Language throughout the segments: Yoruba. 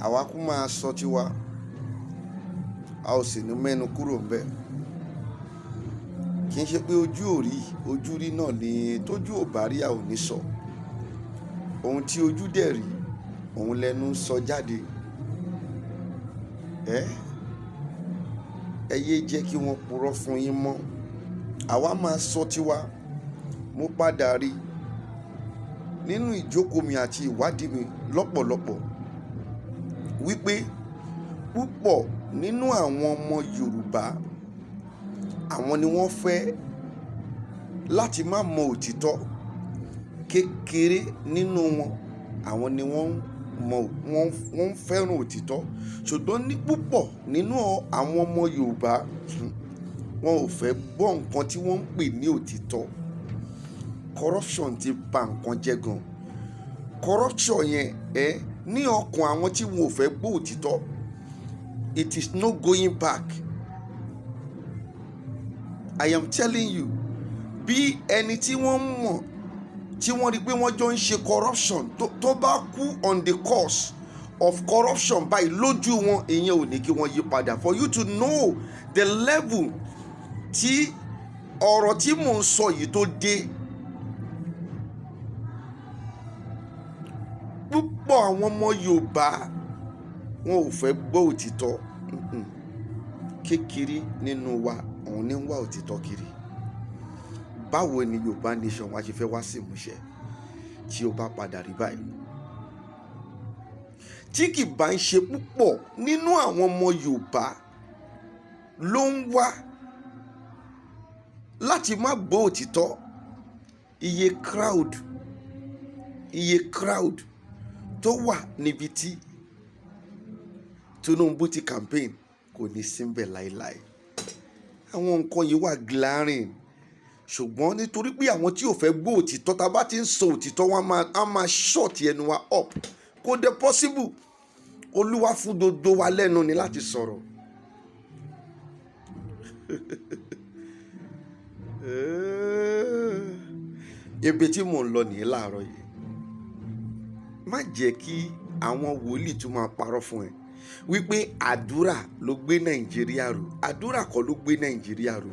àwa kú máa sọ tiwa, a ò sì ní mẹ́nu kúrò ńbẹ̀. Kì í ṣe pé ojú rí náà ni tójú ò bá rí a ò ní sọ. Ohun tí ojú dẹ̀ rí òun lẹnu ń sọ jáde. Ẹ yé jẹ́ kí wọ́n purọ́ fún yín mọ́. Àwa máa sọ tiwa. Mo padà rí nínú ìjókòó mi àti ìwádìí mi lọ́pọ̀lọpọ̀ wípé púpọ̀ nínú àwọn ọmọ Yorùbá, àwọn ni wọ́n fẹ́ láti má mọ òtítọ́. Kékeré nínú wọn, àwọn ni wọ́n fẹ́ràn òtítọ́. Ṣùgbọ́n ní púpọ̀ nínú àwọn ọmọ Yorùbá, wọn ò fẹ́ gbọ́ nǹkan tí wọ́n ń pè ní òtítọ́. Corruption ti bà nǹkan jẹ́ gan. Corruption yẹn ní ọkàn àwọn tí wọn ò fẹ́ gbọ́ òtítọ́, it is no going back. I am telling you, bí ẹni tí wọ́n mọ̀ tí wọ́n rí pé wọ́n jọ ń ṣe corruption tó bá kú on the course of corruption báyìí lójú wọn, ìyẹn ò ní kí wọ́n yí padà. For you to know the level tí ọ̀rọ̀ tí mò ń sọ yìí tó dé. Púpọ̀ àwọn ọmọ Yorùbá wọn ò fẹ́ gbọ́ òtítọ́. Kékeré nínú wa òun ní ń wá òtítọ́ kiri. Báwo ni Yorùbá nation wa ṣe fẹ́ wá sí ìmúṣẹ tí ó bá padà rí báyìí? Tí kì bá ń ṣe púpọ̀ nínú àwọn ọmọ Yorùbá ló ń wá láti má gbọ́ òtítọ́, iye crowd tó wà níbi tí Tinubu ti campaign kò ní síbẹ̀ láéláé. Àwọn nǹkan yìí wà glaring. Ṣùgbọ́n nítorí pé àwọn tí ò fẹ́ gbọ́ òtítọ́, tá bá ti ń sọ òtítọ́, wọn á máa short ẹnu wa up. Kò dé possible. Olúwa fún gbogbo wa lẹ́nu ni láti sọ̀rọ̀. Ibi tí mò ń lọ nìyí láàárọ̀ yìí. Má jẹ́ kí àwọn wòlíì tún máa parọ́ fún ẹ wípé àdúrà ló gbé Nàìjíríà ró. Àdúrà kọ́ ló gbé Nàìjíríà ró.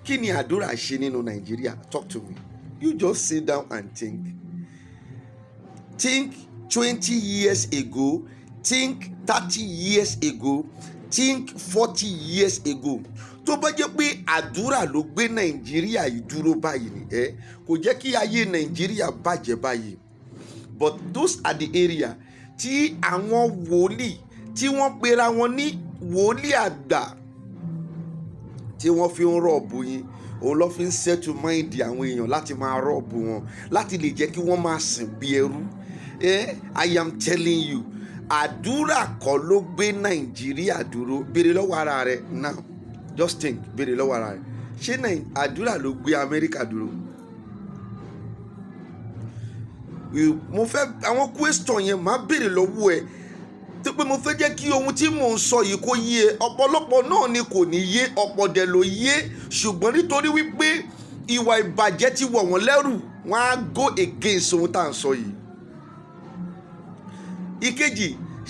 Kí ni àdúrà ṣe nínú Nàìjíríà? Talk to me. You just sit down and think. Think 20 years ago. Think 30 years ago. Think 40 years ago. Tó bá jẹ́ pé àdúrà ló gbé Nàìjíríà yìí dúró báyìí ni, kò jẹ́ kí ayé Nàìjíríà bàjẹ́ báyìí. But those are the area tí àwọn wòlíì tí wọ́n pera wọn ní wòlíì àgbà tí wọ́n fi ń rọ̀bù yín, òun ló fi ń settle mind àwọn èèyàn láti máa rọ̀bù wọn, láti lè jẹ́ kí wọ́n máa sìn bí ẹrú. I am telling you, àdúrà kọ́ ló gbé Nàìjíríà dúró. Béèrè lọ́wọ́ ara rẹ̀ now. Just think, béèrè lọ́wọ́ ara rẹ̀. Ṣé àdúrà ló gbé Amẹ́ríkà dúró? Mo fẹ́ àwọn question yẹn máa béèrè lọ́wọ́ ẹ, tó pé mo fẹ́ jẹ́ kí ohun tí mò ń sọ yìí kó yé. Ọ̀pọ̀lọpọ̀ náà ni kò ní yé, ọ̀pọ̀ dẹ̀ ló yé. Ṣùgbọ́n nítorí wípé ìwà ìbàjẹ́ ti wọ̀ wọ́n lẹ́rù, wọ́n á go against ohun tá à ń sọ yìí. Ìkejì,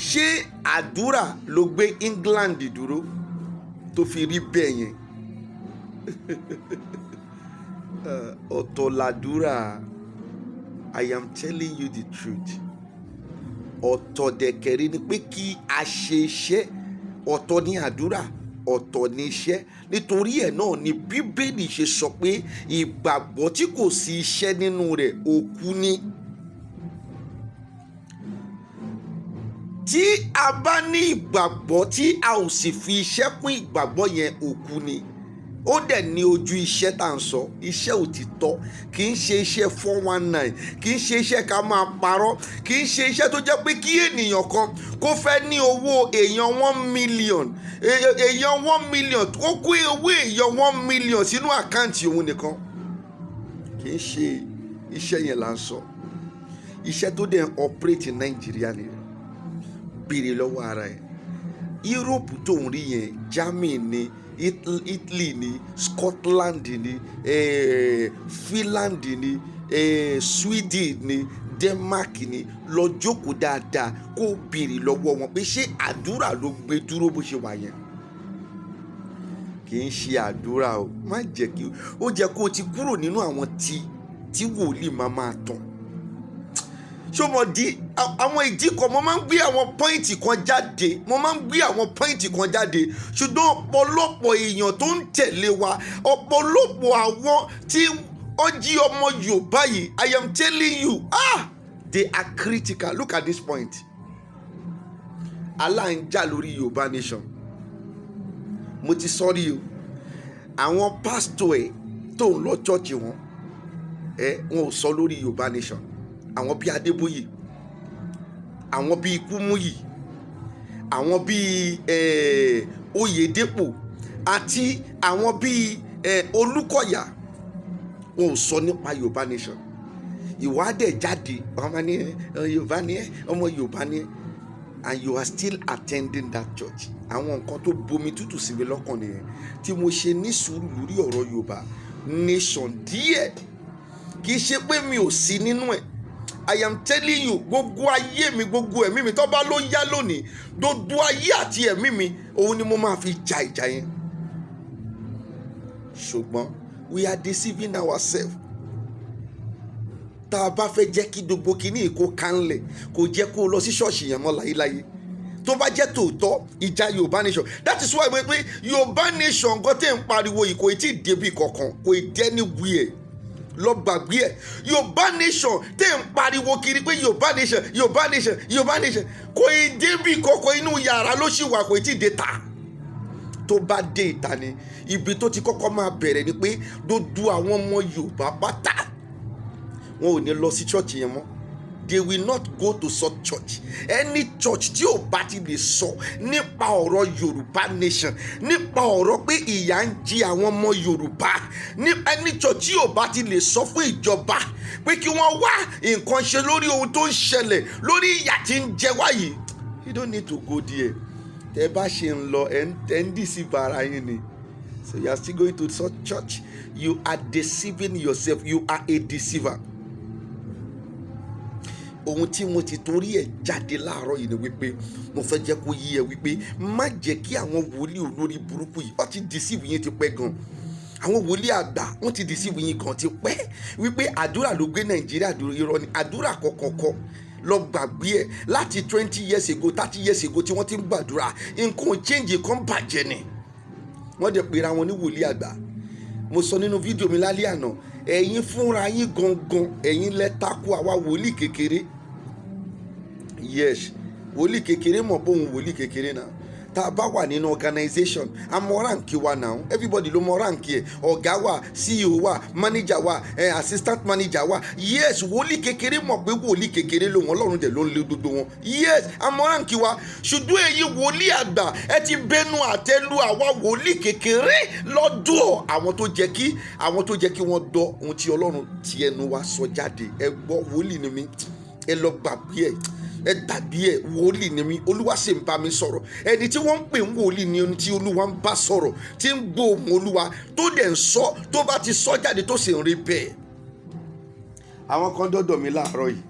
ṣé àdúrà ló gbé England dúró tó fi rí bẹ́ẹ̀ yẹn? Ọ̀tọ̀ làdúrà. I am telling you the truth. Ọ̀tọ̀ dẹ̀kẹ̀rẹ́ ni pé kí a ṣe iṣẹ́. Ọ̀tọ̀ ni àdúrà, ọ̀tọ̀ ni iṣẹ́. Nítorí ẹ̀ náà ni Bíbélì ṣe sọ pé ìgbàgbọ́ tí kò sí iṣẹ́ nínú rẹ̀ òkú ni. Tí a bá ní ìgbàgbọ́ tí a ò sì fi iṣẹ́ kún ìgbàgbọ́ yẹn, òkú ni. Ó dẹ̀ ní ojú iṣẹ́ tá à ń sọ, iṣẹ́ òtítọ́. Kì í ṣe iṣẹ́ 419, kì í ṣe iṣẹ́ ká máa parọ́, kì í ṣe iṣẹ́ tó jẹ́ pé kí ènìyàn kan kó fẹ́ ní owó èèyàn 1 million, èèyàn 1 million, ó kó owó èèyàn 1 million sínú àkáǹtì òun nìkan. Kì í ṣe iṣẹ́ yẹn là ń sọ. Iṣẹ́ tó dẹ̀ ń operate in Nàìjíríà ni. Béèrè lọ́wọ́ ara ẹ̀. Europe tó ń rí yẹn, Germany ni, Italy ni, Scotland ni, Finland ni, Sweden ni, Denmark ni lọ jókòó dáadáa kó béèrè lọ́wọ́ wọn pé ṣé àdúrà ló gbé dúró bó ṣe wà yẹn. Kì í ṣe àdúrà o, má jẹ́ kí ó jẹ́ kó o ti kúrò nínú àwọn tí wòlíì máa tàn. ṣó mọ̀ di àwọn ìdí kan mo máa ń gbé àwọn pọ́ìntì kan jáde ṣùgbọ́n ọ̀pọ̀lọpọ̀ èèyàn tó ń tẹ̀lé wa, ọ̀pọ̀lọpọ̀ àwọn tí ó jí ọmọ Yorùbá yìí, I am telling you, they are critical. Look at this point. Allah ń jà lórí Yorùbá nation. Mo ti sọ́rí o, àwọn pásítọ̀ ẹ̀ tó ń lọ chọ́ọ̀chì wọn ò sọ lórí Yorùbá nation. Àwọn bíi Adébóyè, àwọn bíi Kúmúyì, àwọn bíi Oyèdépò àti àwọn bíi Olúkọ̀yà, wọn ò sọ nípa Yorùbá nation. Ìwádìí jáde ọmọ ní Yorùbá ni ẹ, ọmọ Yorùbá ni ẹ, and you are still attending that church. Àwọn nǹkan tó bomi tútù sí mi lọ́kàn nìyẹn tí mo ṣe ní sùúrù lórí ọ̀rọ̀ Yorùbá nation díẹ̀. Kì í ṣe pé mi ò sí nínú ẹ̀. I am telling you, gbogbo ayé mi, gbogbo ẹ̀mí mi tó bá ló yá lónìí, gbogbo ayé àti ẹ̀mí mi, òun ni mo máa fi jà ìjà yẹn. Ṣùgbọ́n we are deceiving ourselves. Tá a bá fẹ́ jẹ́ kí gbogbo kìíní kó kánlẹ̀, kò jẹ́ kó lọ sí ṣọ́ọ̀ṣì yẹn mọ́ láyéláyé. Tó bá jẹ́ tòótọ́ ìjà Yorùbá nation, that is why wọ́n pé Yorùbá nation nǹkan tẹ̀ ń pariwo yìí kò tí ì débi kankan, kò ì dé anywhere. Lọ gbàgbé ẹ̀. Yorùbá nation tẹ̀ ń pariwo kiri pé Yorùbá nation kò ì débi kankan, inú yàrá ló ṣì wà, kò tí ì dé ta. Tó bá dé ìta ni ibi tó ti kọ́kọ́ máa bẹ̀rẹ̀ ni pé gbogbo àwọn ọmọ Yorùbá pátá wọn ò ní lọ sí church yẹn mọ́. They will not go to such church. Any church tí ò bá ti lè sọ nípa ọ̀rọ̀ Yorùbá nation, nípa ọ̀rọ̀ pé ìyà ń jẹ àwọn ọmọ Yorùbá, ní any church tí ò bá ti lè sọ fún ìjọba pé kí wọ́n wá nǹkan ṣe lórí ohun tó ń ṣẹlẹ̀, lórí ìyà tí ń jẹ wá yìí, you don't need to go there. Tẹ́ bá ṣe ń lọ ẹ̀ ń deceive ara yín ni. So you are still going to such church. You are deceiving yourself. You are a deceiver. Ohun tí mo ti torí ẹ̀ jáde láàárọ̀ yìí ni wípé mo fẹ́ jẹ́ kó yé ẹ wípé má jẹ́ kí àwọn wòlíì olórí burúkú yìí ó ti deceive yín ti pẹ́ gan. Àwọn wòlíì àgbà wọ́n ti deceive yín gan ti pẹ́ wípé àdúrà ló gbé Nàìjíríà dúró. Irọ́ ni. Àdúrà kọ̀kọ̀kọ̀ lọ gbàgbé ẹ̀ láti 20 years ago 30 years ago tí wọ́n ti ń gbàdúrà, nǹkan change kan bàjẹ́ ni. Wọ́n dẹ̀ pera wọn ní wòlíì àgbà. Mo sọ nínú fídíò mi lálẹ́ àná, ẹ̀yin fúnra yín gangan ẹ̀yin lẹ tako àwa wòlíì kékeré. Yes, wòlíì kékeré mọ̀ bóun wòlíì kékeré náà. Tá a bá wà nínú organization, a mọ ránkì wa náà. Everybody ló mọ ránkì ẹ̀. Ọ̀gá wa, CEO wa, manager wa, assistant manager wa. Yes, wòlíì kékeré mọ̀ pé wòlíì kékeré ló wọn, Ọlọ́run dẹ̀ ló ń lé gbogbo wọn. Yes, a mọ ránkì wa. Ṣùgbọ́n èyí wòlíì àgbà ẹ ti bẹnu àtẹ́lu àwa wòlíì kékeré lọ́dọ̀ àwọn tó jẹ́ kí wọ́n gbọ́ ohun tí Ọlọ́run ti ẹnu wa sọ jáde. Ẹ gbọ́, wòlíì ni mí, ẹ lọ gbàgbé ẹ̀. Ẹ dàbí ẹ, wòlíì ni mí, Olúwa sì ń bá mi sọ̀rọ̀. Ẹni tí wọ́n ń pè ń wòlíì ni ẹni tí Olúwa ń bá sọ̀rọ̀, tí ń gbọ́ ohùn Olúwa, tó dẹ̀ ń sọ, tó bá ti sọ jáde tó sì ń rí bẹ́ẹ̀. Àwọn kan dọ́dọ̀ mi láàárọ̀ yìí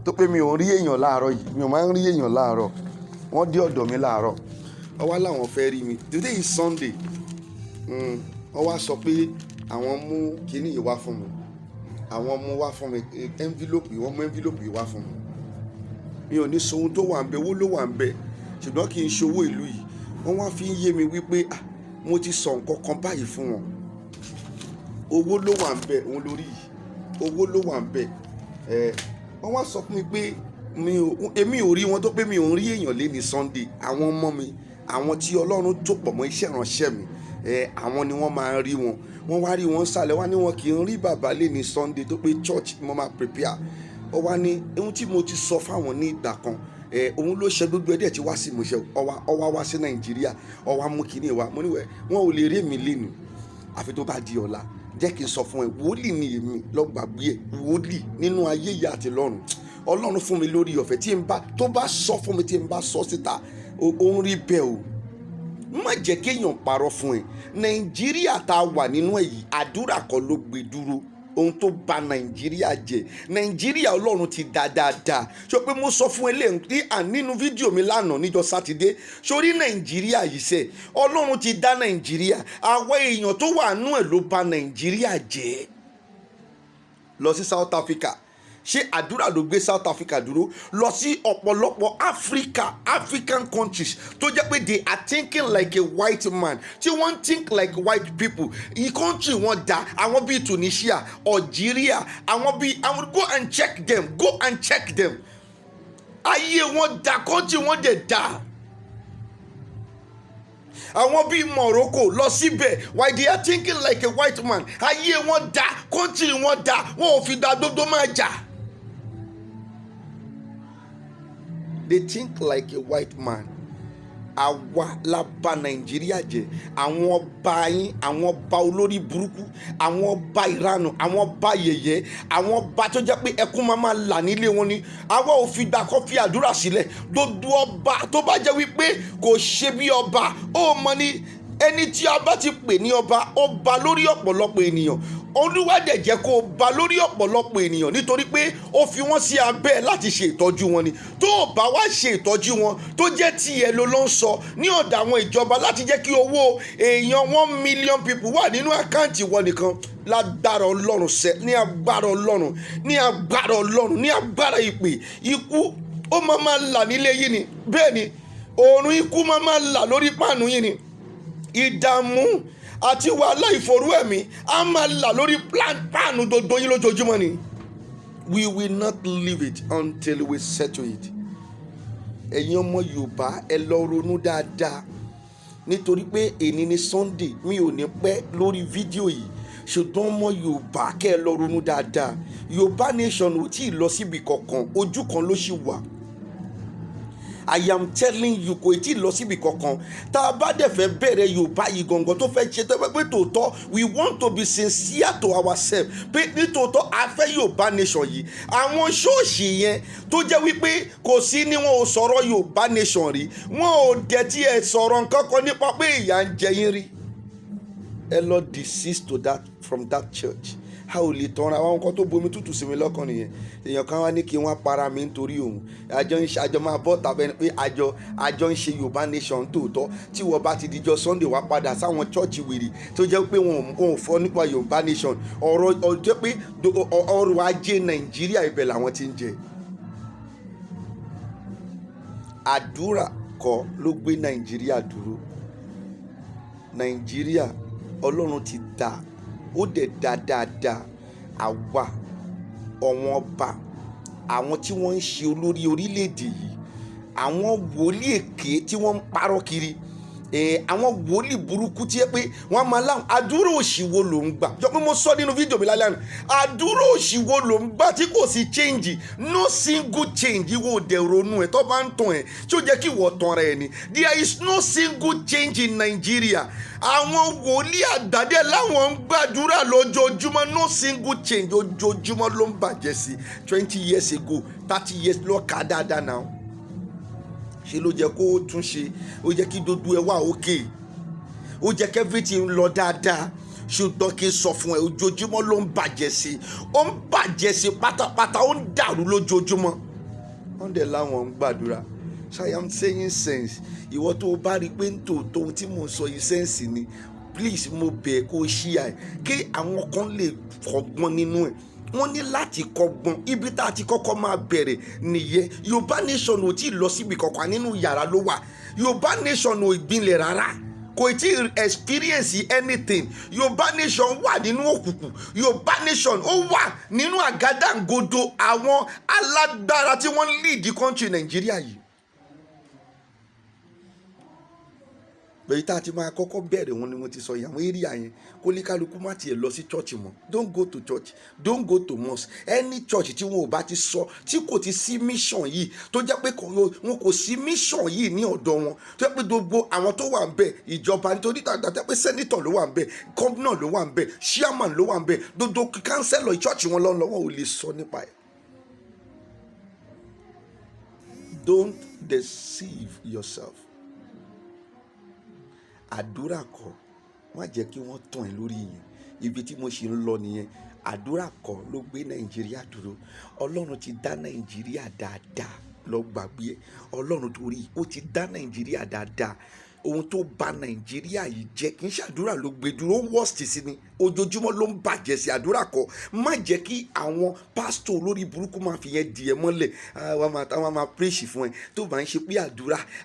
tó pé mi ò rí èèyàn láàárọ̀ yìí, mi ò máa ń rí èèyàn láàárọ̀. Wọ́n dé ọ̀dọ̀ mi láàárọ̀, wọ́n wá láwọn fẹ́ rí mi. Today is Sunday. Wọ́n wá sọ pé àwọn mú kinní yìí wá fún mi, àwọn mú wá fún mi envelope, wọ́n mú envelope yìí wá fún mi. Mi ò ní sọ ohun tó wà ń bẹ, owó ló wà ń bẹ, ṣùgbọ́n kì í ṣowó ìlú yìí. Wọ́n wá fi ń yé mi wípé mo ti sọ nǹkan kan báyìí fún wọn. Owó ló wà ń bẹ, òun lórí yìí, owó ló wà ń bẹ. Wọ́n wá sọ fún mi pé èmi ò rí wọn, tó pé mi ò ń rí èèyàn lé ní Sunday. Àwọn ọmọ mi, àwọn tí Ọlọ́run tó pọ̀ mọ́ iṣẹ́ ìránṣẹ́ mi, àwọn ni wọ́n máa ń rí wọn. Wọ́n wá rí wọn sálẹ̀, wá ní wọn kì í rí bàbá lé ní Sunday, tó pé church mo máa prepare. Ó wá ní ohun tí mo ti sọ fáwọn ní ìgbà kan, òun ló ṣe gbogbo ẹdẹ tí wá sí ìmúṣẹ. Ó wá sí Nàìjíríà, ó wá mú kinní wa. Mo ní wọn ò lè rí mi lẹ́nu àfi tó bá di ọ̀la. Jẹ́ kí n sọ fún ẹ, wòlíì ni èmi, lọ gbàgbé ẹ. Wòlíì nínú ayé yìí àti lọ́run. Ọlọ́run fún mi lórí ọ̀fẹ́ tí tó bá sọ fún mi, tí n bá sọ síta, ó ń rí bẹ́ẹ̀ o. Má jẹ́ kéèyàn parọ́ fún ẹ. Nàìjíríà tá a wà nínú ẹ̀ yìí, àdúrà kan ló gbé dúró. ohun tó bà Nàìjíríà jẹ́. Nàìjíríà Ọlọ́run ti dá dáadáa. Ṣé pé mo sọ fún eléyìí nínú fídíò mi lánàá níjọ́ Sátidé, sórí Nàìjíríà yìí sẹ́ Ọlọ́run ti dá Nàìjíríà, àwọn èèyàn tó wà nú ẹ̀ ló bà Nàìjíríà jẹ́. Lọ sí South Africa, ṣé àdúrà ló gbé South Africa dúró? Lọ sí ọ̀pọ̀lọpọ̀ African countries tó jẹ́ pé they are thinking like a white man, tí wọ́n think like white people. Country wọn dá, àwọn bíi Tunisia, Algeria, àwọn go and check them. Ayé wọn dá, country wọn dẹ̀ dá. Àwọn bíi Morocco, lọ síbẹ̀, why they are thinking like a white man? Ayé wọn dá, country wọn dá, wọn ò fi dá gbogbo máa jà. They think like a white man. Àwa la bà Nàìjíríà jẹ́. Àwọn ọba yín, àwọn ọba olórí burúkú, àwọn ọba ìranù, àwọn ọba yẹ̀yẹ́, àwọn ọba tó jẹ́ pé ẹkún máa là nílé wọn ni. Àwa ò fi gbà kó fi àdúrà sílẹ̀. Gbogbo ọba tó bá jẹ́ wípé kò ṣe bí ọba, ó mọ ní ẹni tí a bá ti pè ní ọba, ó ba lórí ọ̀pọ̀lọpọ̀ ènìyàn. Olúwa dẹ̀ jẹ́ kó ba lórí ọ̀pọ̀lọpọ̀ ènìyàn nítorí pé ó fi wọ́n sí abẹ́ láti ṣe ìtọ́jú wọn ni. Tó o bá wá ṣe ìtọ́jú wọn tó jẹ́ tiẹ̀ ló ń sọ ní ọ̀dọ̀ àwọn ìjọba láti jẹ́ kí owó èèyàn 1 million people wà nínú àkáǹtì wọn nìkan, lágbára Ọlọ́run sẹ́, ní agbára Ọlọ́run, ní agbára Ọlọ́run, ní agbára ìpè, ikú ó máa là nílé yìí ni. Bẹ́ẹ̀ ni oòrùn ikú máa là lórí páànù yìí ni. Ìdààmú àti wàhálà ìfòrú ẹ̀mí a máa là lórí páànù dodo yín lójoojúmọ́ ni. We will not leave it until we settle it. Ẹ̀yin ọmọ Yorùbá ẹ lọ ronú dáadáa, nítorí pé èní ni Sunday, mi ò ní pẹ́ lórí fídíò yìí, ṣùgbọ́n ọmọ Yorùbá kẹ́ ẹ lọ ronú dáadáa. Yorùbá nation ò tí ì lọ síbi kankan, ojú kan ló ṣì wà. I am telling you, kò tí ì lọ síbi kankan. Tá a bá dẹ̀ fẹ́ bẹ̀rẹ̀ Yorùbá yìí gangan tó fẹ́ ṣe tó fẹ́ pé tòótọ́ we want to be sincere to ourselves, pé nítòótọ́ a fẹ́ Yorùbá nation yìí. Àwọn ṣọ́ọ̀ṣì yẹn tó jẹ́ wípé kò sí ní wọn ò sọ̀rọ̀ Yorùbá nation rí, wọn ò dẹ̀ tí ẹ sọ̀rọ̀ nǹkan kan nípa pé ìyà ń jẹ yín rí. Ẹ lọ desist from that church. A ò lè tanra àwọn nǹkan tó bomi tútù sí mi lọ́kàn nìyẹn. Èèyàn kan wá ní kí wọ́n para mi nítorí òun. Àjọ máa bọ́ tàbí ẹni pé àjọ ń ṣe Yorùbá nation tòótọ́. Tí wọ́n bá ti dijọ́ Sunday wá padà sáwọn chọ́ọ̀chì wèrè tó jẹ́ pé wọn ò fọ́ nípa Yorùbá nation. Ọ̀rọ̀ jẹ́ pé ọrọ̀ ajé Nàìjíríà ibẹ̀ làwọn ti ń jẹ. Àdúrà kọ́ ló gbé Nàìjíríà dúró. Nàìjíríà Ọlọ́run ti dá, ó dẹ̀ dá dáadáa. Àwa ọ̀wọ́n ọba, àwọn tí wọ́n ń ṣe olórí orílẹ̀-èdè yìí, àwọn wòlíì èké tí wọ́n ń parọ́ kiri, àwọn wòlíì burúkú tí yẹ pé wọ́n máa láwọn àdúrà òṣìwò ló ń gbà. Jọ pé mo sọ nínú fídíò mi lálẹ́ àná, àdúrà òṣìwò ló ń gbà tí kò sí change, no single change. Ìwọ ò dẹ̀ ronú ẹ̀ tó bá ń tàn ẹ̀ tí ó jẹ́ kí ìwọ tàn rẹ̀ ni. There is no single change in Nigeria. Àwọn wòlíì àgbàdẹ láwọn ń gbàdúrà lójoojúmọ́, no single change. Ojoojúmọ́ ló ń bàjẹ́ sí. 20 years ago, 30 years ló kà dáadáa náà. Ṣé ló jẹ́ kó tún ṣe, ó jẹ́ kí dodo ẹ wà okay, ó jẹ́ kí everything lọ dáadáa. Ṣùgbọ́n kí n sọ fún ẹ, ojoojúmọ́ ló ń bàjẹ́ sí, ó ń bàjẹ́ sí pátápátá, ó ń dàrú lójoojúmọ́. Wọ́n dẹ̀ láwọn ń gbàdúrà. So I am saying sense. Ìwọ tó o bá rí pé nítòótọ́ ohun tí mò ń sọ yìí sense ni, please mo bẹ̀ kó o share ẹ̀ kí àwọn kan lè kọ́gbọ́n nínú ẹ̀. Wọ́n ní láti kọ́gbọ́n. Ibi tá a ti kọ́kọ́ máa bẹ̀rẹ̀ nìyẹn. Yorùbá nation ò tí ì lọ síbi kankan, nínú yàrá ló wà. Yorùbá nation ò ìgbìnlẹ̀ rárá, kò tí ì experience anything. Yorùbá nation wà nínú òkùnkùn. Yorùbá nation ó wà nínú àgádágodo àwọn alágbára tí wọ́n lead the country Nàìjíríà yìí. Bẹ́ẹ̀ tá a ti máa kọ́kọ́ bẹ̀rẹ̀ wọn ni mo ti sọ yìí, àwọn area yẹn kó ní kálukú má tiẹ̀ lọ sí church mọ́. Don't go to church, don't go to mosque. Any church tí wọn ò bá ti sọ, tí kò ti sí mission yìí, tó jẹ́ pé wọn kò sí mission yìí ní ọ̀dọ̀ wọn, tó jẹ́ pé gbogbo àwọn tó wà ń bẹ̀ ìjọba, nítorí tàbí pé senator ló wà ń bẹ̀, governor ló wà ń bẹ̀, chairman ló wà ń bẹ̀, gbogbo councillor church wọn lọ́wọ́ ò lè sọ nípa ẹ̀. Don't deceive yourself. Àdúrà kọ́, má jẹ́ kí wọ́n tàn ẹ́ lórí yẹn. Ibi tí mo ṣe ń lọ nìyẹn. àdúrà kọ́ ló gbé Nàìjíríà dúró. Ọlọ́run ti dá Nàìjíríà dáadáa, lọ gbàgbé ẹ̀. Ọlọ́run torí ó ti dá Nàìjíríà dáadáa. Ohun tó bà Nàìjíríà yìí jẹ́ kì í ṣàdúrà ló gbé dúró, ó worst sí ni. Ojoojúmọ́ ló ń bàjẹ́ sí, àdúrà kọ́. Má jẹ́ kí àwọn pásítọ̀ olórí burúkú máa fi yẹn di ẹ mọ́lẹ̀. Àwọn máa preach fún ẹ tó bá ń ṣe pé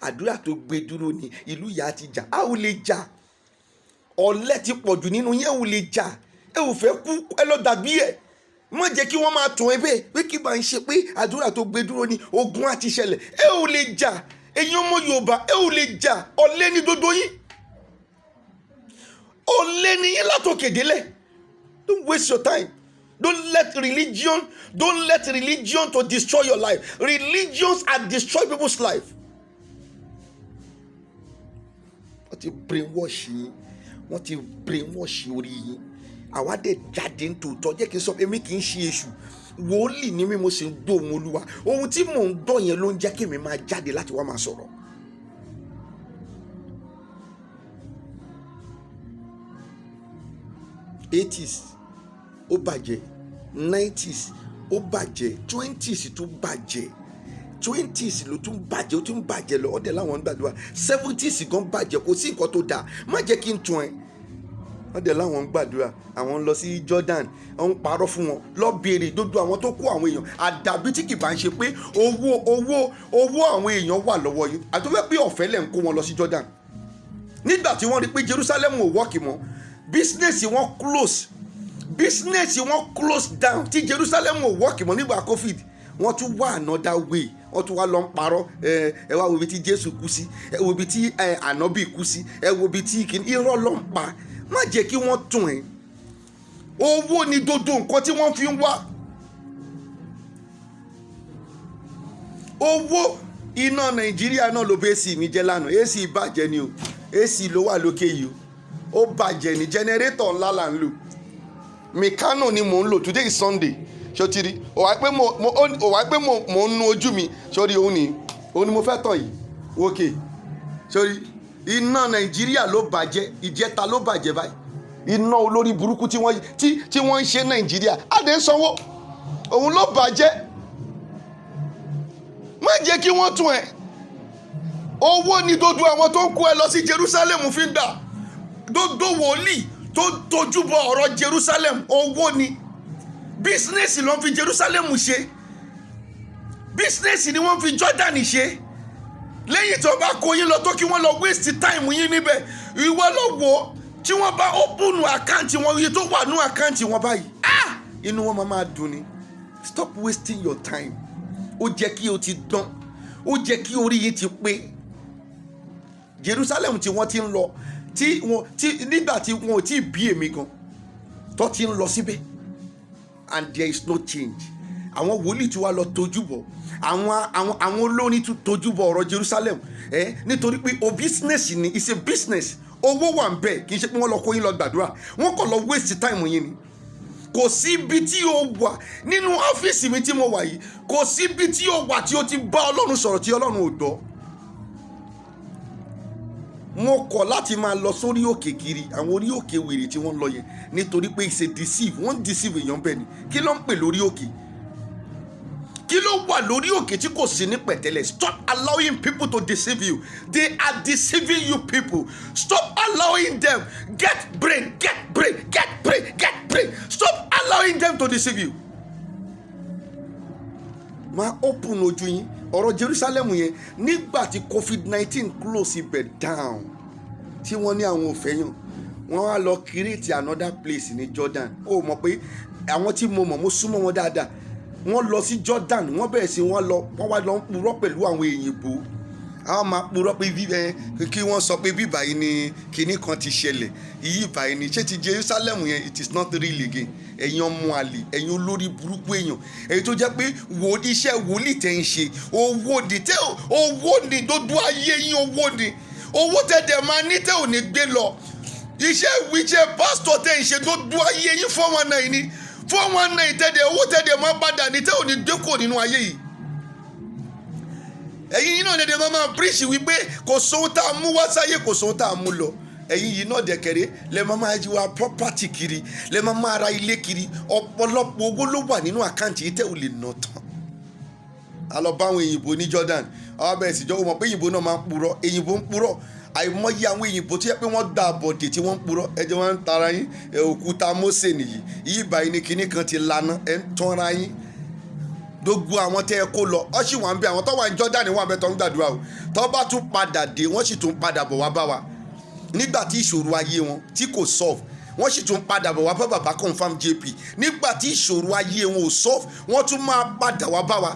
àdúrà tó gbé dúró ni ìlú yà á ti jà. A ò lè jà. Ọ̀lẹ ti pọ̀jù nínú yẹn, ò lè jà. Ẹ ò fẹ́ kú, ẹ lọ dàbí ẹ̀. Má jẹ́ kí wọ́n máa tún ẹ bẹ́ẹ̀ pé kí bá ń ṣe pé àdúrà tó gbé dúró ni ogun àti ṣẹlẹ̀. Ẹ ò lè jà. Ẹ̀yin ọmọ Yorùbá, ẹ ò lè jà. Ọ̀lẹ ni dodo yín. Ọ̀lẹ ni yín látòkè délẹ̀. Don't waste your time. Don't let religion to destroy your life. Religions are destroy people's life. Wọ́n ti brainwash yín. Wọ́n ti brainwash orí yín. Àwa dẹ̀ jáde ní tòótọ́. Jẹ́ kí n sọ pé èmi kì í ṣe èṣù. Wòlíì ni mí, mo sì ń gbọ́ ohùn Olúwa. Ohun tí mò ń gbọ́ yẹn ló ń jẹ́ kí èmi máa jáde láti wá máa sọ̀rọ̀. '80s ó bàjẹ́, '90s ó bàjẹ́, '20s tún bàjẹ́, '20s ló tún bàjẹ́, ó tún bàjẹ́ lọ. Ọ̀dẹ̀ láwọn ń gbàdúrà. '70s gan bàjẹ́, kò sí nǹkan tó dáa. Má jẹ́ kí n tún ẹ. Ọ̀dẹ̀ láwọn ń gbàdúrà. Àwọn ń lọ sí Jordan, wọ́n ń parọ́ fún wọn. Lọ béèrè dodo àwọn tó kó àwọn èèyàn. Àdàbí tí kì bá ń ṣe pé owó àwọn èèyàn wà lọ́wọ́ yìí. Àtọ́fẹ́ pé ọ̀fẹ́ lẹ̀ ń kó wọn lọ sí Jordan. Nígbà tí wọ́n rí pé Jerusalem ò wọ́ọ̀kì mọ́, business wọn close down. Tí Jerusalem ò wọ́ọ̀kì mọ́ nígbà COVID, wọ́n tún wá another way. Wọ́n tún wá lọ ń parọ́. Ẹ wá wo ibi tí Jésù kú sí, ẹ wo ibi tí ànábì kú sí, ẹ wo ibi tí irọ́ ló ń pa. Má jẹ́ kí wọ́n tún ẹ̀. Owó ni dodo nǹkan tí wọ́n fi ń wá. Owó. Iná Nàìjíríà náà ló bẹ́ẹ̀ sì mi jẹ́ lánàá. AC bàjẹ́ ni o. AC ló wà lókè yìí o. Ó bàjẹ́ ni. Generator ńlá là ń lò. Mecano ni mò ń lò. Today is Sunday. Ṣotiri. Ó wá pé mo ń nu ojú mi. Sórí òun ni mo fẹ́ tàn yìí. Okay. Sórí. Iná Nàìjíríà ló bàjẹ́. Ìjẹta ló bàjẹ́ báyìí. Iná olórí burúkú tí wọ́n ń ṣe Nàìjíríà. Adé ń sanwó. Òun ló bàjẹ́. Má jẹ́ kí wọ́n tún ẹ̀. Owó ni dodo àwọn tó ń kó ẹ lọ sí Jerusalem fi ń dà. Dodo wòlíì tó tojú bọ ọ̀rọ̀ Jerusalem. Owó ni. Business ló ń fi Jerusalem ṣe. Business ni wọ́n fi Jordan ṣe. Lẹ́yìn tó bá kó yín lọ tó kí wọ́n lọ waste time yín níbẹ̀. Ìwọ ló wò ó. Tí wọ́n bá open àkáǹtì wọn, iye tó wà ní àkáǹtì wọn báyìí. Inú wọn máa dùn ni. Stop wasting your time. Ó jẹ́ kí o ti dán. Ó jẹ́ kí orí yín ti pé. Jerusalem tí wọ́n ti ń lọ. Nígbà tí wọn ò tí ì bí èmi gan. Tó ti ń lọ síbẹ̀. And there is no change. Àwọn wòlíì tí wá lọ tójú bọ̀. Àwọn olórin tún tójú bọ̀ ọ̀rọ̀ Jerusalem. Nítorí pé o business ni. It's a business. Owó wà ń bẹ̀. Kì í ṣe pé wọ́n lọ kó yín lọ gbàdúrà. Wọ́n kàn lọ waste time yín ni. Kò sí ibi tí o wà nínú ọ́fíìsì mi tí mo wà yìí. Kò sí ibi tí o wà tí o ti bá Ọlọ́run sọ̀rọ̀ tí Ọlọ́run ò gbọ́. Mo kọ̀ láti máa lọ sórí òkè kiri. Àwọn orí òkè wèrè tí wọ́n lọ yẹn. Nítorí pé it's a deceive. Wọ́n deceive èèyàn bẹ́ẹ̀ ni. Kí ló ń pè lórí òkè? Kí ló wà lórí òkè tí kò sí ní pẹ̀tẹ́lẹ̀? Stop allowing people to deceive you. They are deceiving you people. Stop allowing them. Get brain. Stop allowing them to deceive you. Máa open ojú yín. Ọ̀rọ̀ Jerusalem yẹn nígbà tí COVID-19 close ibẹ̀ down. Tí wọ́n ní àwọn ò fẹ́ yàn. Wọ́n wá lọ create another place ní Jordan. Ó mọ̀ pé àwọn tí mo súnmọ́ wọn dáadáa. Wọ́n lọ sí Jordan, wọ́n bẹ̀rẹ̀ sí wọ́n wá lọ ń purọ́ pẹ̀lú àwọn èyìnbó. Àwọn máa purọ́ pé kí wọ́n sọ pé bíbá yìí ni kinní kan ti ṣẹlẹ̀. Ìyí ìbàyìí ni ṣé ti Jerusalem yẹn, it is not real again. Ẹ̀yin ọmọ àlè, ẹ̀yin olórí burúkú èèyàn. Èyí tó jẹ́ pé iṣẹ́ wòlíì tẹ̀ ń ṣe. Owó ni dodo ayé yín, owó ni. Owó tẹ̀dẹ̀ máa ní tẹ̀ ò ní gbé lọ. Iṣẹ́ pásítọ̀ tẹ̀ ń ṣe dodo ayé yín 419 ni. 419 tẹ̀dẹ̀ owó tẹ̀dẹ̀ máa padà ní tẹ̀ ò ní dẹ́kọ̀ nínú ayé yìí. Ẹ̀yin yín náà dẹ̀dẹ̀ máa preach wípé kò sóhun tá a mú wá sáyé, kò sóhun tá a mú lọ. ẹ̀yin yìí náà dẹ̀kẹ̀rẹ́ lẹ máa jí wa property kiri, lẹ máa ra ilé kiri, ọ̀pọ̀lọpọ̀ owó ló wà nínú àkáǹtì yìí tẹ́ ò lè ná tán. A lọ bá àwọn èyìnbó ní Jordan, àwọn abẹ́rẹ́ ìsìnjọ́ wọn pé èyìnbó náà máa ń purọ́, èyìnbó ń purọ́, àìmọye àwọn èyìnbó tó yẹ pé wọ́n gba àbọ̀dè tí wọ́n ń purọ́, ẹjẹ́ wọn ń tara yín, òkúta Mósè nìyí, yìí báyìí ní kinní kan ti lana, ẹ̀ ń tanra yín. Gbogbo àwọn tẹ́ ẹ kó lọ ọ sì wà ń bẹ, àwọn tó wà ní Jordan wà ń bẹ tó ń gbàdúrà o, tó bá tún padà dé wọ́n sì tún padà bọ̀ wá bá wa nígbà tí ìṣòro ayé wọn tí kò solve, wọ́n sì tún padà bọ̀ wá bá bàbá confam JP nígbà tí ìṣòro ayé wọn ò solve, wọ́n tún máa padà wá bá wa.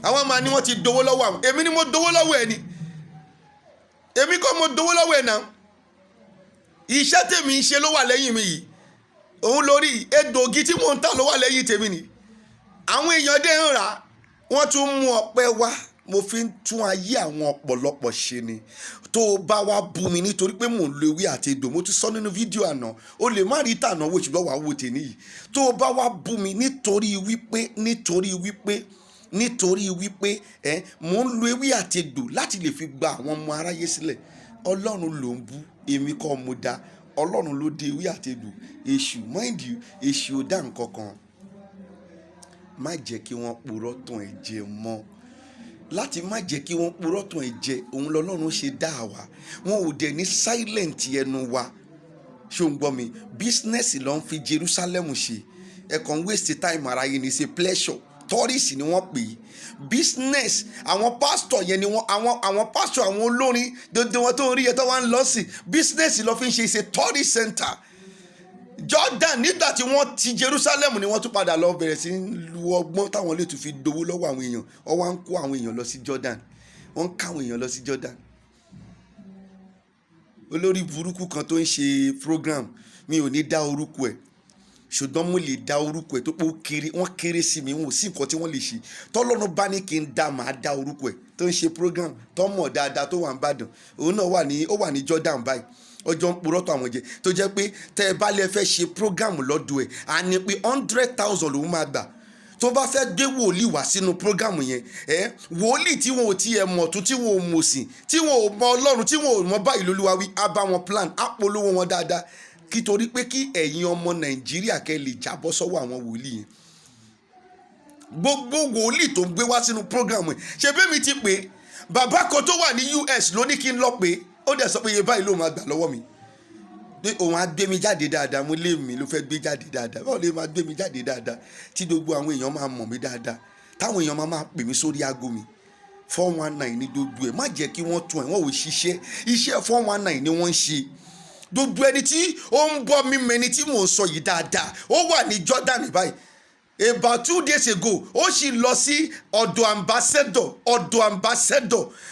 Àwọn máa ní wọ́n ti dowó lọ́wọ́ àwọn, èmi ni mo dowó lọ́wọ́ ẹ ni, èmi kọ́ mo dowó lọ́wọ́ ẹ náà, iṣẹ́ tèmi ń ṣe ló wà lẹ́yìn mi yìí, òun lórí egbògi tí mò ń tà ló wà lẹ́yìn tèmi ni. Àwọn èèyàn dé ń rà, wọ́n tún mú ọpẹ́ wá, mo fi ń tún ayé àwọn ọ̀pọ̀lọpọ̀ ṣe ni. Tó o bá wá bú mi nítorí pé mò ń lo ewé àti egbò, mo tún sọ nínú fídíò àná, o lè má rí tànà wò ṣùgbọ́n wàá wò tèmi yìí. Tó o bá wá bú mi nítorí wípé mò ń lo ewé àti egbò láti lè fi gba àwọn ọmọ aráyé sílẹ̀, Ọlọ́run ló ń bú, èmi kọ́ mo dá, Ọlọ́run ló dé ewé àti egbò. Èṣù, mind you, èṣù ò dá nǹkan kan. Má jẹ́ kí wọ́n purọ́ tàn ẹ́ jẹ mọ́. Láti má jẹ́ kí wọ́n purọ́ tàn ẹ́ jẹ, òun lọ́lọ́run ṣe dá wa. Wọn ò dẹ̀ ní silent ẹnu wa. Ṣé o ń gbọ́ mi? Business ló ń fi Jerusalem ṣe. Ẹ kàn waste time ara yín ní ṣe pleasure. Tourist ni wọ́n pè é. Business, àwọn pastor yẹn ni wọ́n, àwọn pastor, àwọn olórin, dandan wọn tó ń rí ẹ tó wá ń lọ sí. Business ló fi ń ṣe tourist center. Jordan nígbà tí wọ́n ti Jerusalem ni wọ́n tún padà lọ bẹ̀rẹ̀ sí lu ọgbọ́n táwọn lè tún fi dowó lọ́wọ́ àwọn èèyàn. Wọ́n wá ń kó àwọn èèyàn lọ sí Jordan, wọ́n ń ká àwọn èèyàn lọ sí Jordan. Olórí burúkú kan tó ń ṣe program, mi ò ní dá orúkọ ẹ̀, ṣùgbọ́n mo lè dá orúkọ ẹ̀ tó pé wọ́n kéré sí mi, wọn ò sí nǹkan tí wọ́n lè ṣe. Tọ́lọ́run bá ní kí n dá, màá dá orúkọ ẹ̀, tó ń ṣe program tó mọ̀ dáadáa tó wà ní Ìbàdàn. Òun náà wà ní Jordan báyìí, ọjọ́ ń purọ́ tó àwọn jẹ, tó jẹ́ pé tẹ́ ẹ bá lè fẹ́ ṣe program lọ́dọ̀ ẹ̀, a ní pé 100,000 lòún máa gbà. Tó bá fẹ́ gbé wòlíì wá sínú program yẹn, wòlíì tí wọn ò tiẹ̀ mọ̀ tún, tí wọn ò mọ̀ sí, tí wọn ò mọ Ọlọ́run, tí wọn ò mọ báyìí lÓlúwa wí, á bá wọn plan, á polówó wọn dáadáa, kí torí pé kí ẹ̀yin ọmọ Nàìjíríà kẹ́ lè jábọ́ sọ́wọ́ àwọn wòlíì yẹn. Gbogbo wòlíì tó ń gbé wá sínú program yẹn, ṣe bí mi ti pè, bàbá kan tó wà ní US ló ní kí n lọ pé, ó dẹ̀ sọ pé iye báyìí ló máa gbà lọ́wọ́ mi. Òun á gbé mi jáde dáadáa, mo lé mi ló fẹ́ gbé jáde dáadáa, báwo lè máa gbé mi jáde dáadáa tí gbogbo àwọn èèyàn máa mọ̀ mí dáadáa, táwọn èèyàn máa pè mí sórí aago mi. 419 ní gbogbo ẹ̀, má jẹ́ kí wọ́n tún ẹ̀, wọ́n ò ṣiṣẹ́, iṣẹ́ 419 ni wọ́n ń ṣe. Gbogbo ẹni tí ó ń bọ́ mi mẹ́ni tí mò ń sọ yìí dáadáa, ó wà ní Jordan báyìí. About 2 days ago, ó sì lọ sí ọ̀dọ̀ ambassador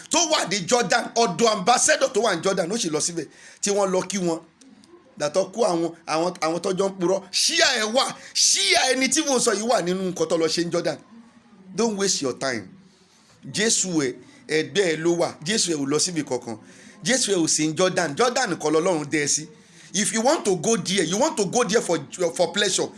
tó wà ní Jordan, ọ̀dọ̀ ambassador tó wà ní Jordan, ó sì lọ síbẹ̀ tí wọ́n lọ kí wọn. Dàtọ̀ kó àwọn tọ́jọ́ ń purọ́, ṣíà ẹ̀ wà, ṣíà ẹni tí mo sọ yìí wà nínú nǹkan tó lọ ṣe ní Jordan. Don't waste your time. Jésù ẹgbẹ́ ẹ ló wà, Jésù ẹ ò lọ síbi kankan, Jésù ẹ ò sí ní Jordan, Jordan kọ́ lọ́lọ́run dẹ́ ẹ sí. If you want to go there, you want to go there for pleasure.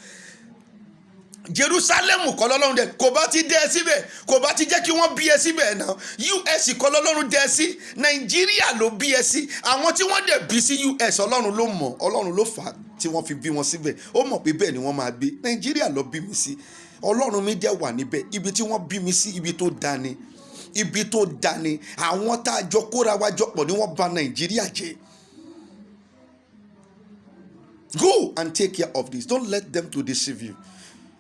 Jerusalem kọ́ lọ́lọ́run dẹ̀, kò bá ti dẹ́ ẹ síbẹ̀, kò bá ti jẹ́ kí wọ́n bí ẹ síbẹ̀ náà. US kọ́ lọ́lọ́run dẹ́ ẹ sí, Nàìjíríà ló bí ẹ sí. Àwọn tí wọ́n dẹ̀ bí sí US, Ọlọ́run ló mọ̀, Ọlọ́run ló fà á tí wọ́n fi bí wọn síbẹ̀. Ó mọ̀ pé bẹ́ẹ̀ ni wọ́n máa gbé. Nàìjíríà ló bí mi sí, Ọlọ́run mi dẹ̀ wà níbẹ̀. Ibi tí wọ́n bí mi sí, ibi tó dáa ni, ibi tó dáa ni. Àwọn tá a jọ kóra wa jọ pọ̀ ni wọ́n bà Nàìjíríà jẹ́. Go and take care of this. Don't let them to deceive you.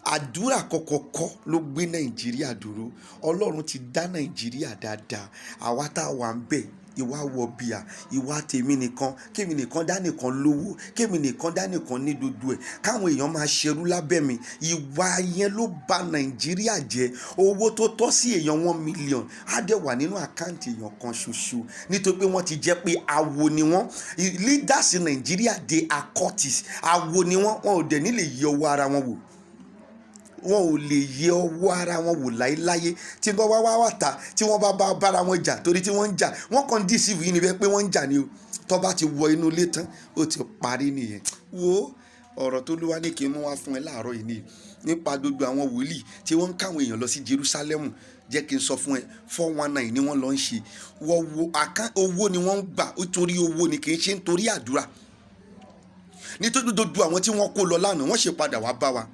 Àdúrà kọ́kọ́ ló gbé Nàìjíríà dúró. Ọlọ́run ti dá Nàìjíríà dáadáa. Àwa tá a wà ń bẹ̀, ìwà wọ bíà, ìwà tèmi nìkan, kémi nìkan dá nìkan lówó, kémi nìkan dá nìkan ní gbogbo ẹ̀, káwọn èèyàn máa ṣerú lábẹ́ mi. Ìwà yẹn ló bà Nàìjíríà jẹ́. Owó tó tọ́ sí èèyàn 1 million á dẹ̀ wà nínú àkáǹtì èèyàn kan ṣoṣo, nítorí pé wọ́n ti jẹ́ pé awo ni wọ́n. Leaders in Nigeria, they are cultists. Awo ni wọ́n ò dẹ̀ ní lè yẹ owó ara wọn wò. Wọn ò lè yẹ ọwọ́ ara wọn wò láéláyé. Tí wọ́n wá ta, tí wọ́n bá bára wọn jà, torí tí wọ́n ń jà, wọ́n kàn deceive yín ni bẹ́ẹ̀ pé wọ́n ń jà ni o. Tó bá ti wọ inú ilé tán, ó ti parí nìyẹn. Wo ọ̀rọ̀ tó Olúwa ní kí n mú wá fún ẹ láàárọ̀ yìí ni nípa gbogbo àwọn wòlíì tí wọ́n ń káwọn èèyàn lọ sí Jerusalem. Jẹ́ kí n sọ fún ẹ 419 ni wọ́n lọ ń ṣe. Owó ni wọ́n ń gbà, nítorí owó ni, kì í ṣe nítorí àdúrà. Nítorí gbogbo àwọn tí wọ́n kó lọ lánàá wọ́n ṣe padà wá bá wa.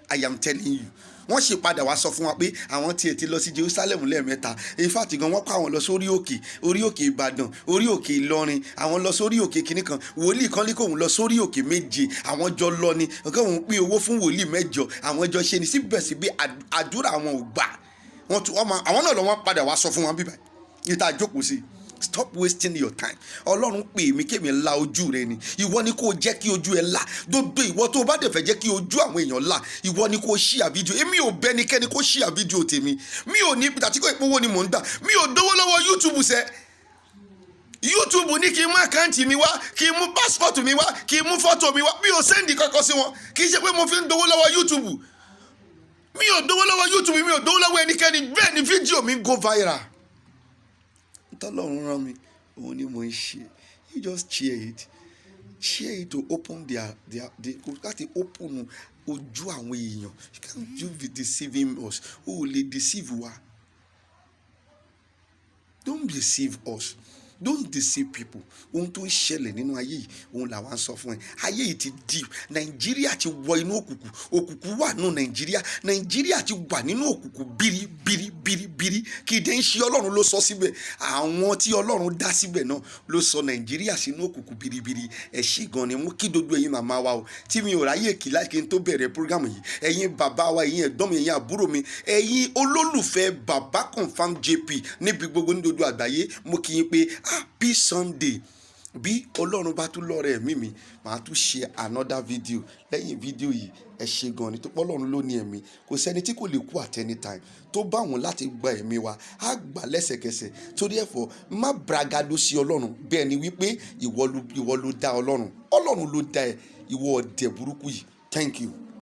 I am telling you, wọ́n ṣe padà wá sọ fún wa pé àwọn tiẹ̀ ti lọ sí Jerusalem lẹ́ẹ̀mẹ́ta. In fact gan wọ́n kó àwọn lọ sórí òkè, orí òkè Ìbàdàn, orí òkè Ìlọrin, àwọn lọ sórí òkè kìnnì kan. Wòlíì kan ní kóun lọ sórí òkè 7, àwọn jọ lọ ni, kóun pín owó fún wòlíì 9, àwọn jọ ṣe ni. Síbẹ̀síbẹ̀ àdúrà àwọn ò gbà. Àwọn náà lọ wọ́n padà wá sọ fún wọn bíbá níta jókòó sí. Stop wasting your time. Ọlọ́run pè mí kémi la ojú rẹ ni. Ìwọ ni kò jẹ́ kí ojú ẹ là. Dodo ìwọ tó bá dẹ̀ fẹ́ jẹ́ kí ojú àwọn èèyàn là, ìwọ ni kò share fídíò. Èmi ò bẹ ẹnikẹ́ni kó share fídíò tèmi. Mi ò ní tàtí kò ìpowó ni mò ń gbà. Mi ò dówó lọ́wọ́ YouTube sẹ́. YouTube ní kí n mú àkáǹtì mi wá, kí n mú passport mi wá, kí n mú fọ́tò mi wá. Mi ò sẹ́ndì kankan sí wọn. Kì í ṣe pé mo fi ń dówó lọ́wọ́ YouTube. Mi ò dówó lọ́wọ́ YouTube, mi ò dówó lọ́wọ́ ẹnikẹ́ni. Bẹ́ẹ̀ ni fídíò mi go viral. Tọ́lọ́run rán mi, òun ni mo ń ṣe. You just share it to open láti open ojú àwọn èèyàn. You can't be deceiving us. O ò lè deceive wa. Don't deceive us. Don't deceive people. Ohun tó ń ṣẹlẹ̀ nínú ayé yìí, òun làwa ń sọ fún ẹ. Ayé yìí ti deep. Nàìjíríà ti wọ inú òkùnkùn. Òkùnkùn wà nínú Nàìjíríà. Nàìjíríà ti wà nínú òkùnkùn bírí. Kì í dẹ́ ń ṣe Ọlọ́run ló sọ síbẹ̀. Àwọn tí Ọlọ́run dá síbẹ̀ náà ló sọ Nàìjíríà sínú òkùnkùn bírí. Ẹ ṣé gan ni mo kí gbogbo ẹ̀yin màmá wa o. Tí mi ò ráyè kí láti n tó bẹ̀rẹ̀ program yìí. Ẹ̀yin bàbá wa, ẹ̀yin ẹ̀gbọ́n mi, ẹ̀yin àbúrò mi, ẹ̀yin olólùfẹ́ bàbá confam JP níbi gbogbo ní gbogbo àgbáyé, mo kí yín pé happy Sunday. Bí Ọlọ́run bá tún lọ́rẹ̀ ẹ̀mí mi, màá tún ṣe another video. Lẹ́yìn fídíò yìí, ẹ ṣé gan ni tó pé Ọlọ́run ló ní ẹ̀mí. Kò sẹ́ni tí kò lè kú at any time. Tó bá wọn láti gba ẹ̀mí wa, á gbà lẹ́sẹ̀kẹsẹ̀. Torí ẹ̀fọ́ má bragado sí Ọlọ́run. Bẹ́ẹ̀ ni wípé ìwọ ló dá Ọlọ́run. Ọlọ́run ló dá ẹ. Ìwọ ọ̀dẹ̀ burúkú yìí. Thank you.